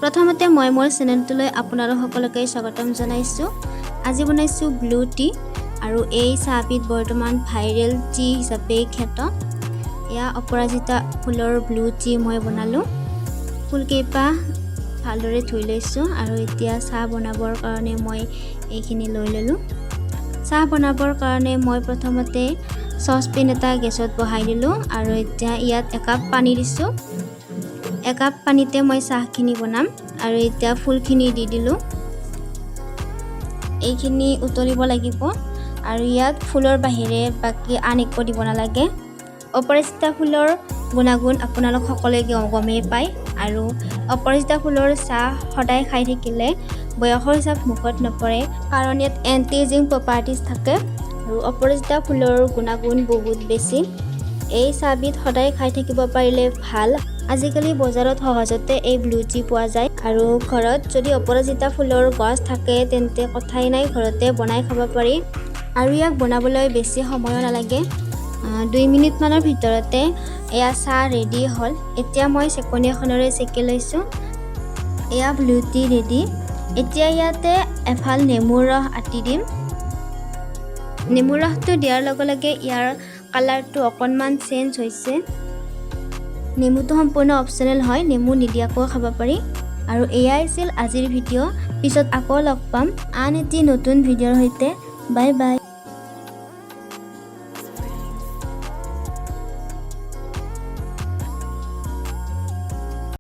প্ৰথমতে মই মোৰ চেনেলটোলৈ আপোনালোক সকলোকে স্বাগতম জনাইছোঁ। আজি বনাইছোঁ ব্লু টি আৰু এই চাহবিধ বৰ্তমান ভাইৰেল টি হিচাপে খ্যাত। এয়া অপৰাজিতা ফুলৰ ব্লু টি মই বনালোঁ। ফুলকেইপা ভালদৰে ধুই লৈছোঁ আৰু এতিয়া চাহ বনাবৰ কাৰণে মই এইখিনি লৈ ল'লোঁ। চাহ বনাবৰ কাৰণে মই প্ৰথমতে চচপেন এটা গেছত বহাই দিলোঁ আৰু এতিয়া ইয়াত একাপ পানী দিছোঁ। একাপ পানীতে মই চাহখিনি বনাম আৰু এতিয়া ফুলখিনি দি দিলোঁ। এইখিনি উতলিব লাগিব আৰু ইয়াত ফুলৰ বাহিৰে বাকী আন একো দিব নালাগে। অপৰাজিতা ফুলৰ গুণাগুণ আপোনালোক সকলোৱে গমেই পায় আৰু অপৰাজিতা ফুলৰ চাহ সদায় খাই থাকিলে বয়সৰ চাপ মুখত নপৰে, কাৰণ ইয়াত এণ্টি এজিং প্ৰপাৰ্টিজ থাকে আৰু অপৰাজিতা ফুলৰ গুণাগুণ বহুত বেছি। এই চাহবিধ সদায় খাই থাকিব পাৰিলে ভাল। আজিকালি বজাৰত সহজতে এই ব্লু টি পোৱা যায় আৰু ঘৰত যদি অপৰাজিতা ফুলৰ গছ থাকে তেন্তে কথাই নাই, ঘৰতে বনাই খাব পাৰি আৰু ইয়াক বনাবলৈ বেছি সময়ো নালাগে। 2 মিনিটমানৰ ভিতৰতে এয়া চাহ ৰেডি হ'ল। এতিয়া মই চেকনি এখনেৰে চেকি লৈছোঁ। এয়া ব্লু টি ৰেডি। এতিয়া ইয়াতে এফাল নেমুৰ ৰস আতি দিম। নেমুৰ ৰসটো দিয়াৰ লগে লগে ইয়াৰ কালাৰটো অকণমান চেঞ্জ হৈছে। নেমুটো সম্পূৰ্ণ অপচনেল হয়, নেমু নিদিয়াকৈও খাব পাৰি। আৰু এয়াই আছিল আজিৰ ভিডিঅ'। পিছত আকৌ লগ পাম আন এটি নতুন ভিডিঅ'ৰ সৈতে। Bye bye.